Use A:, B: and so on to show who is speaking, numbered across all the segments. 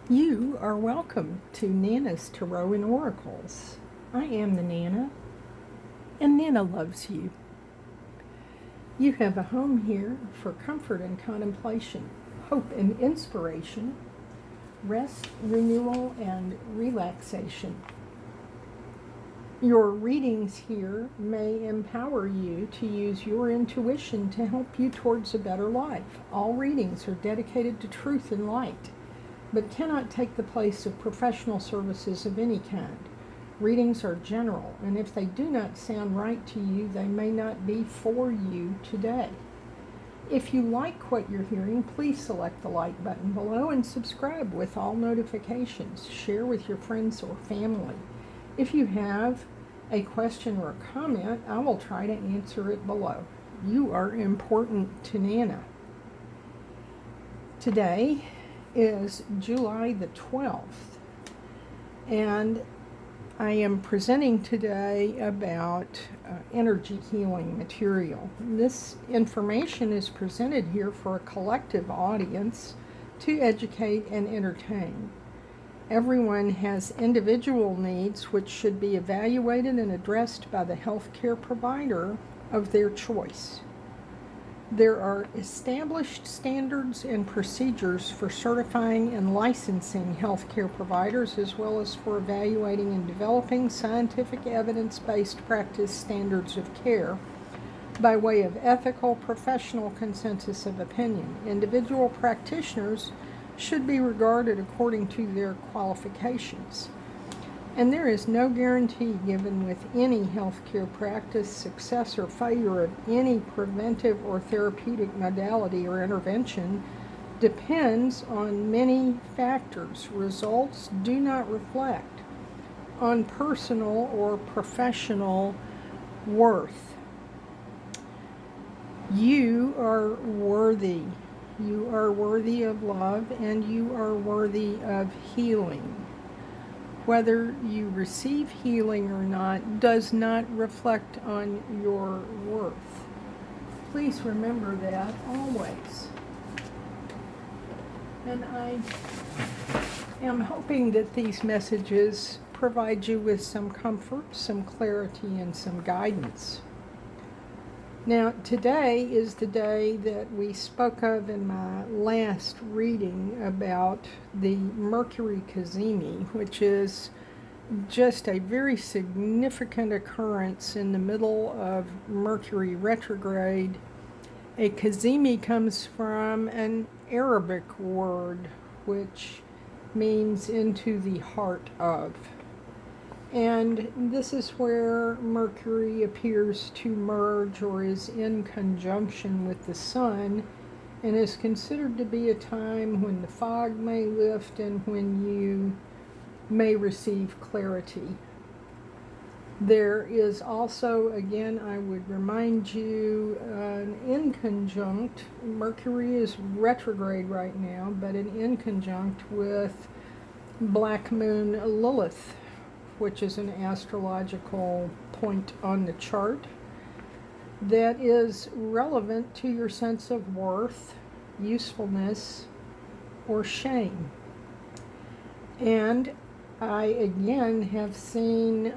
A: You are welcome to Nana's Tarot and Oracles. I am the Nana, and Nana loves you. You have a home here for comfort and contemplation, hope and inspiration, rest, renewal, and relaxation. Your readings here may empower you to use your intuition to help you towards a better life. All readings are dedicated to truth and light, but cannot take the place of professional services of any kind. Readings are general, and if they do not sound right to you, they may not be for you today. If you like what you're hearing, please select the like button below and subscribe with all notifications. Share with your friends or family. If you have a question or a comment, I will try to answer it below. You are important to Nana. Today is July the 12th, and I am presenting today about energy healing material. This information is presented here for a collective audience to educate and entertain. Everyone has individual needs which should be evaluated and addressed by the healthcare provider of their choice. There are established standards and procedures for certifying and licensing healthcare providers, as well as for evaluating and developing scientific evidence-based practice standards of care by way of ethical, professional consensus of opinion. Individual practitioners should be regarded according to their qualifications. And there is no guarantee given with any healthcare practice. Success or failure of any preventive or therapeutic modality or intervention depends on many factors. Results do not reflect on personal or professional worth. You are worthy. You are worthy of love, and you are worthy of healing. Whether you receive healing or not does not reflect on your worth. Please remember that always. And I am hoping that these messages provide you with some comfort, some clarity, and some guidance. Now, today is the day that we spoke of in my last reading about the Mercury Cazimi, which is just a very significant occurrence in the middle of Mercury retrograde. A Cazimi comes from an Arabic word which means into the heart of. And this is where Mercury appears to merge or is in conjunction with the Sun, and is considered to be a time when the fog may lift and when you may receive clarity. There is also, again, I would remind you, an inconjunct. Mercury is retrograde right now, but an inconjunct with Black Moon Lilith, which is an astrological point on the chart that is relevant to your sense of worth, usefulness, or shame. And I again have seen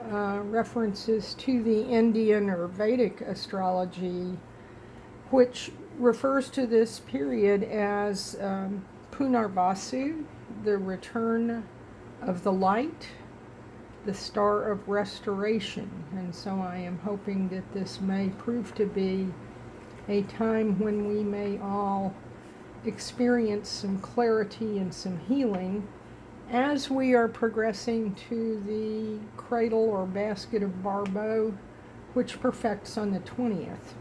A: references to the Indian or Vedic astrology, which refers to this period as Punarvasu, the return of the light, the star of restoration. And so I am hoping that this may prove to be a time when we may all experience some clarity and some healing as we are progressing to the cradle or basket of Barbeau, which perfects on the 20th.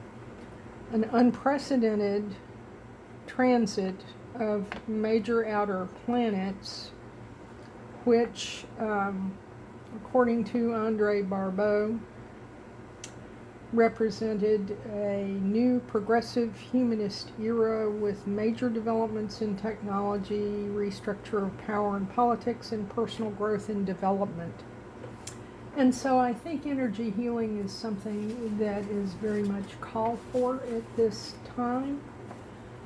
A: An unprecedented transit of major outer planets, which according to Andre Barbeau, represented a new progressive humanist era with major developments in technology, restructure of power and politics, and personal growth and development. And so I think energy healing is something that is very much called for at this time.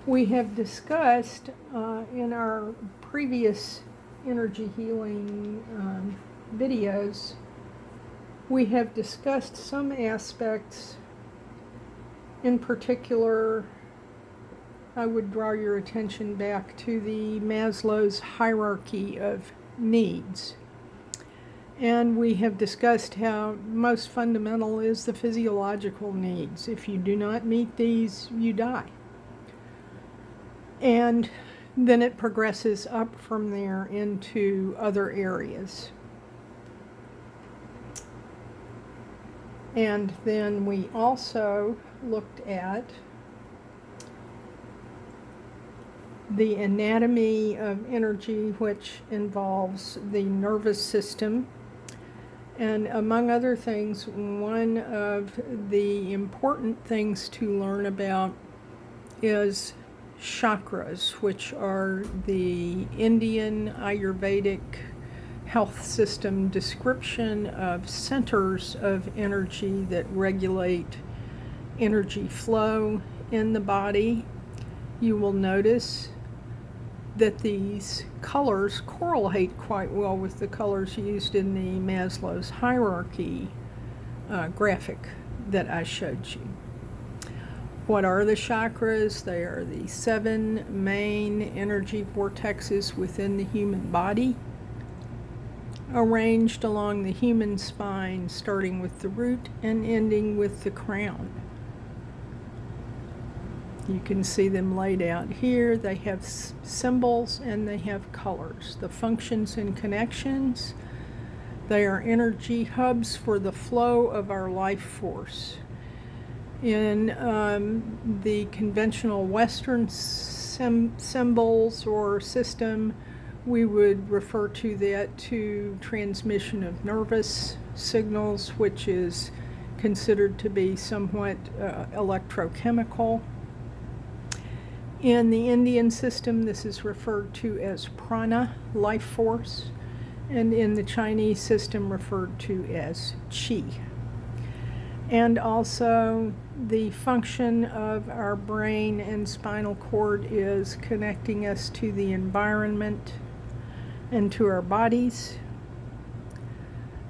A: We have discussed in our previous energy healing videos, we have discussed some aspects. In particular, I would draw your attention back to the Maslow's hierarchy of needs. And we have discussed how most fundamental is the physiological needs. If you do not meet these, you die. And then it progresses up from there into other areas. And then we also looked at the anatomy of energy, which involves the nervous system. And among other things, one of the important things to learn about is chakras, which are the Indian Ayurvedic health system description of centers of energy that regulate energy flow in the body. You will notice that these colors correlate quite well with the colors used in the Maslow's hierarchy graphic that I showed you. What are the chakras? They are the 7 main energy vortexes within the human body, arranged along the human spine, starting with the root and ending with the crown. You can see them laid out here. They have symbols and they have colors. The functions and connections, they are energy hubs for the flow of our life force. In the conventional Western symbols or system, we would refer to that to transmission of nervous signals, which is considered to be somewhat electrochemical. In the Indian system, this is referred to as prana, life force, and in the Chinese system referred to as qi. And also, the function of our brain and spinal cord is connecting us to the environment and to our bodies.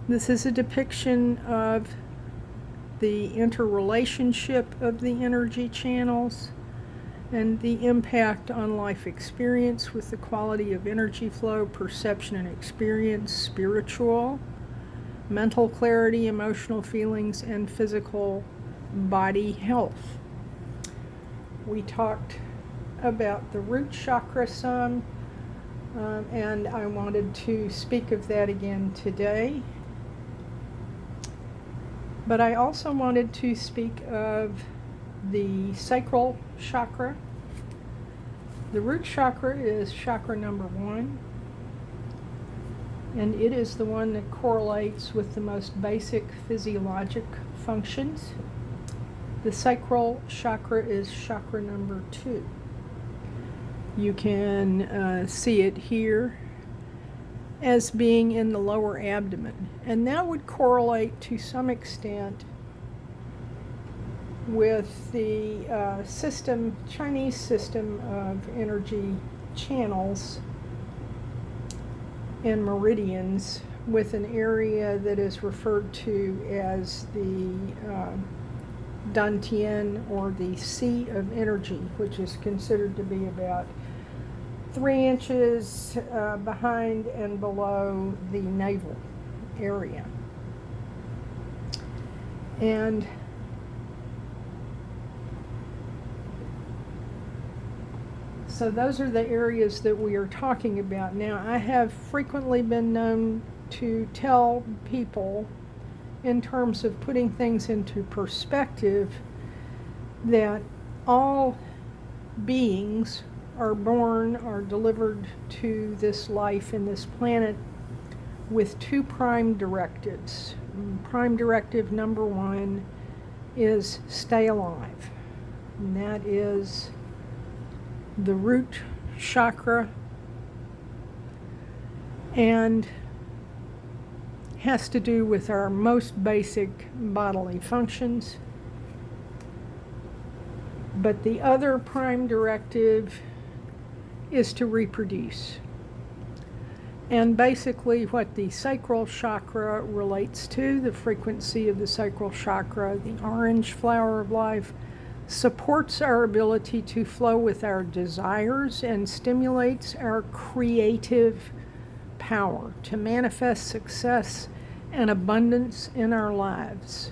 A: This is a depiction of the interrelationship of the energy channels and the impact on life experience with the quality of energy flow, perception and experience, spiritual, mental clarity, emotional feelings, and physical body health. We talked about the root chakra some, and I wanted to speak of that again today. But I also wanted to speak of the sacral chakra. The root chakra is chakra number 1, and it is the one that correlates with the most basic physiologic functions. The sacral chakra is chakra number 2. You can see it here as being in the lower abdomen, and that would correlate to some extent with the Chinese system of energy channels and meridians, with an area that is referred to as the dantian, or the seat of energy, which is considered to be about 3 inches behind and below the navel area. And so those are the areas that we are talking about. Now, I have frequently been known to tell people, in terms of putting things into perspective, that all beings are born or delivered to this life in this planet with 2 prime directives. Prime directive number 1 is stay alive, and that is the root chakra, and has to do with our most basic bodily functions. But the other prime directive is to reproduce. And basically what the sacral chakra relates to, the frequency of the sacral chakra, the orange flower of life, supports our ability to flow with our desires and stimulates our creative power to manifest success and abundance in our lives.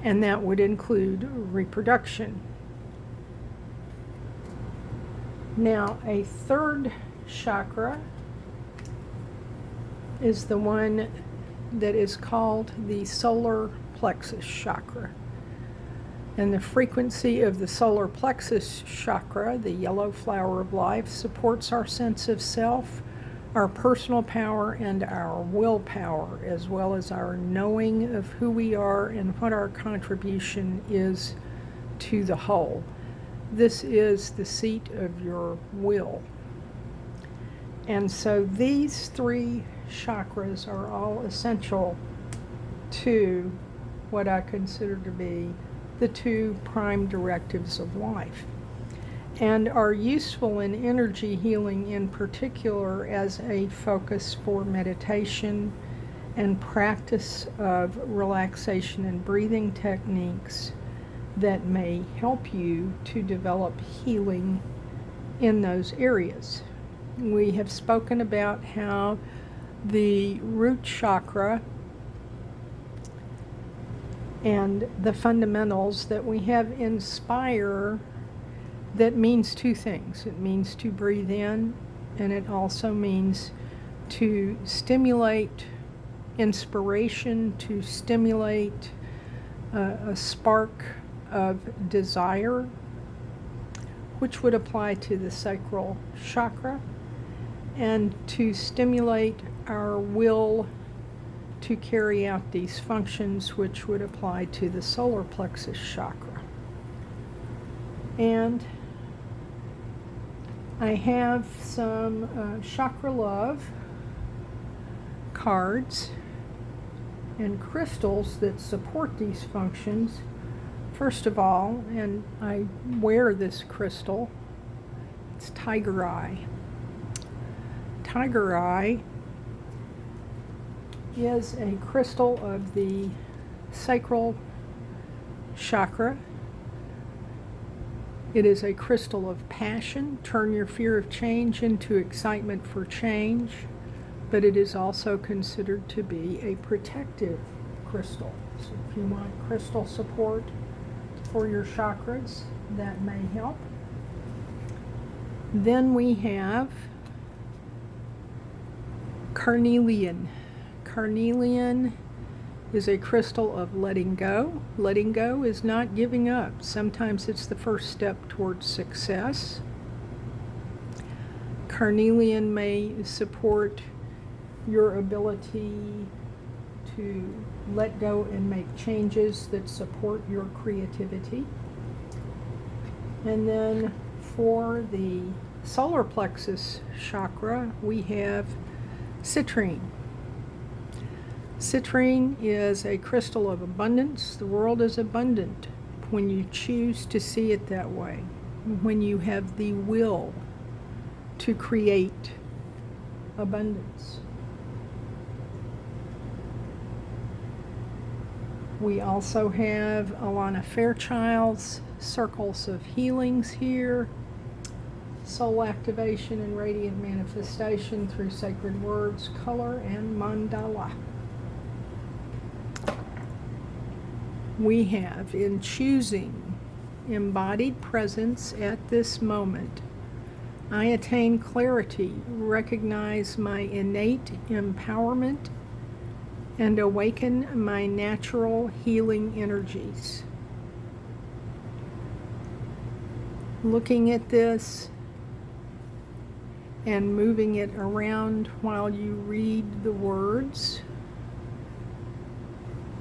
A: And that would include reproduction. Now, a third chakra is the one that is called the solar plexus chakra. And the frequency of the solar plexus chakra, the yellow flower of life, supports our sense of self, our personal power, and our willpower, as well as our knowing of who we are and what our contribution is to the whole. This is the seat of your will. And so these three chakras are all essential to what I consider to be the two prime directives of life, and are useful in energy healing in particular as a focus for meditation and practice of relaxation and breathing techniques that may help you to develop healing in those areas. We have spoken about how the root chakra and the fundamentals that we have inspire, that means two things. It means to breathe in, and it also means to stimulate inspiration, to stimulate a spark of desire, which would apply to the sacral chakra, and to stimulate our will to carry out these functions, which would apply to the solar plexus chakra. And I have some chakra love cards and crystals that support these functions. First of all, and I wear this crystal, it's tiger eye. Tiger eye is a crystal of the sacral chakra. It is a crystal of passion. Turn your fear of change into excitement for change. But it is also considered to be a protective crystal. So if you want crystal support for your chakras, that may help. Then we have carnelian. Carnelian is a crystal of letting go. Letting go is not giving up. Sometimes it's the first step towards success. Carnelian may support your ability to let go and make changes that support your creativity. And then for the solar plexus chakra, we have citrine. Citrine is a crystal of abundance. The world is abundant when you choose to see it that way, when you have the will to create abundance. We also have Alana Fairchild's Circles of Healings here. Soul activation and radiant manifestation through sacred words, color, and mandala. We have, in choosing embodied presence at this moment, I attain clarity, recognize my innate empowerment, and awaken my natural healing energies. Looking at this and moving it around while you read the words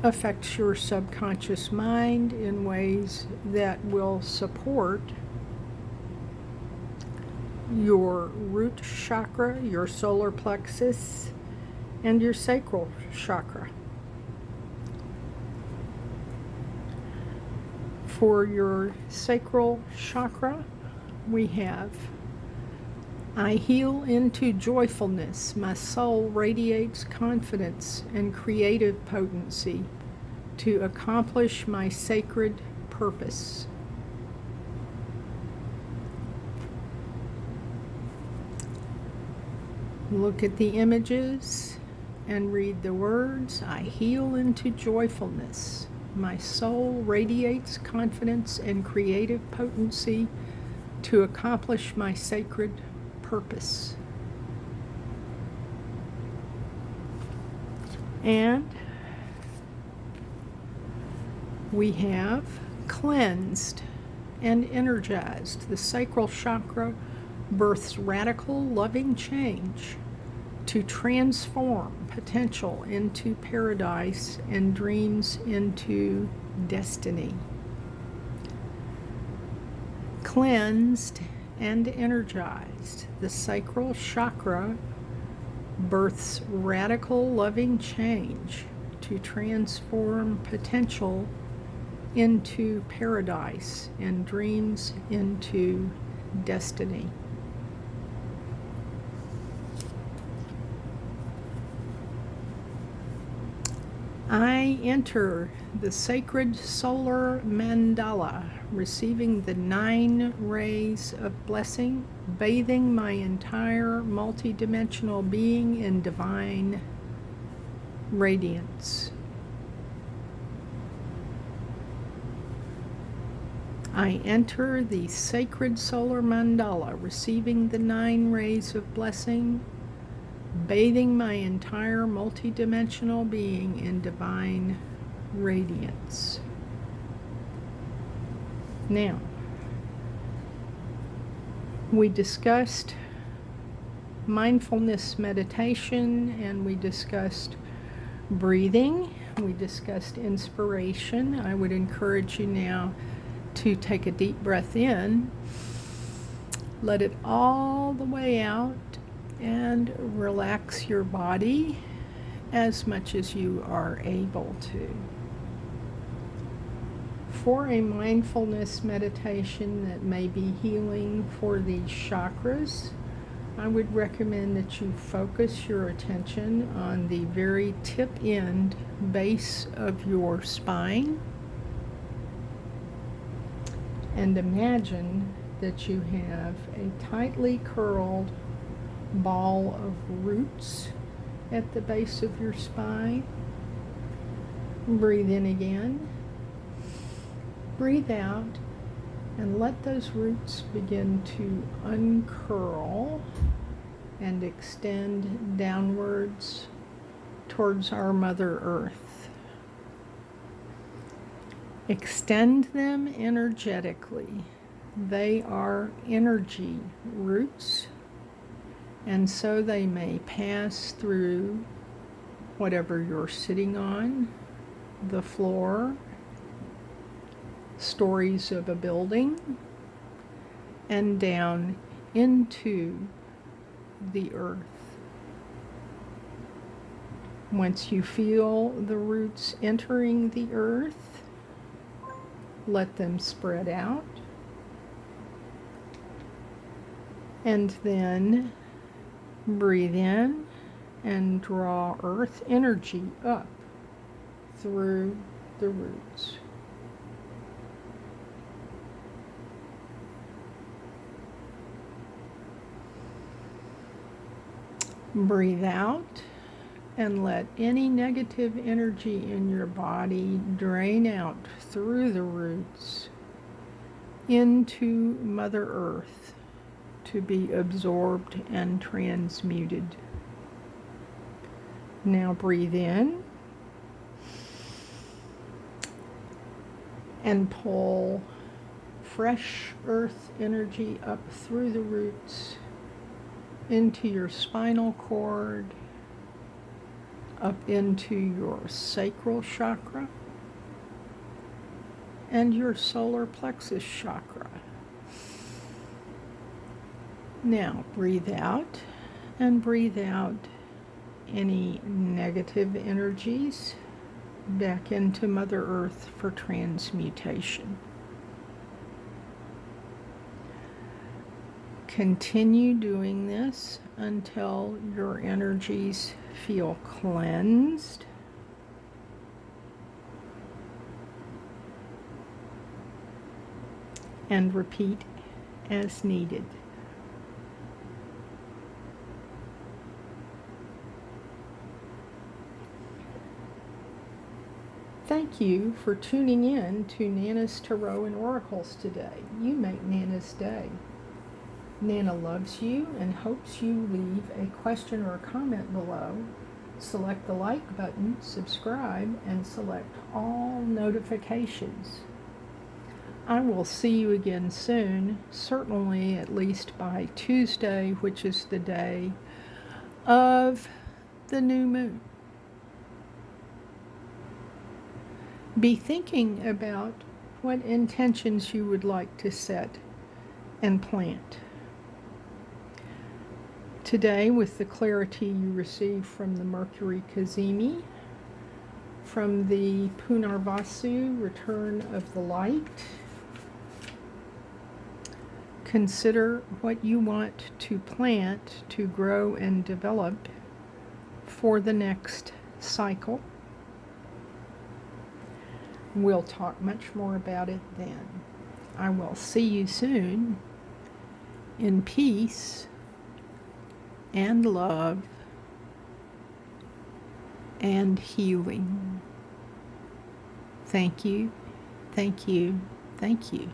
A: affects your subconscious mind in ways that will support your root chakra, your solar plexus, and your sacral chakra. For your sacral chakra, we have I heal into joyfulness. My soul radiates confidence and creative potency to accomplish my sacred purpose. Look at the images and read the words. I heal into joyfulness. My soul radiates confidence and creative potency to accomplish my sacred purpose. And we have cleansed and energized. The sacral chakra births radical, loving change to transform potential into paradise and dreams into destiny. Cleansed and energized. The sacral chakra births radical, loving change to transform potential into paradise and dreams into destiny. I enter the sacred solar mandala, receiving the 9 rays of blessing, bathing my entire multidimensional being in divine radiance. I enter the sacred solar mandala, receiving the 9 rays of blessing, bathing my entire multidimensional being in divine radiance. Now, we discussed mindfulness meditation, and we discussed breathing, we discussed inspiration. I would encourage you now to take a deep breath in, let it all the way out, and relax your body as much as you are able to. For a mindfulness meditation that may be healing for these chakras, I would recommend that you focus your attention on the very tip end base of your spine, and imagine that you have a tightly curled ball of roots at the base of your spine. Breathe in again. Breathe out, and let those roots begin to uncurl and extend downwards towards our Mother Earth. Extend them energetically. They are energy roots, and so they may pass through whatever you're sitting on, the floor, stories of a building, and down into the earth. Once you feel the roots entering the earth, let them spread out, and then breathe in and draw earth energy up through the roots. Breathe out and let any negative energy in your body drain out through the roots into Mother Earth to be absorbed and transmuted. Now breathe in and pull fresh earth energy up through the roots into your spinal cord, up into your sacral chakra and your solar plexus chakra. Now breathe out and breathe out any negative energies back into Mother Earth for transmutation. Continue doing this until your energies feel cleansed. And repeat as needed. Thank you for tuning in to Nana's Tarot and Oracles today. You make Nana's day. Nana loves you and hopes you leave a question or a comment below. Select the like button, subscribe, and select all notifications. I will see you again soon, certainly at least by Tuesday, which is the day of the new moon. Be thinking about what intentions you would like to set and plant. Today, with the clarity you receive from the Mercury Kazemi, from the Punarvasu, Return of the Light, consider what you want to plant to grow and develop for the next cycle. We'll talk much more about it then. I will see you soon in peace and love and healing. Thank you, thank you, thank you.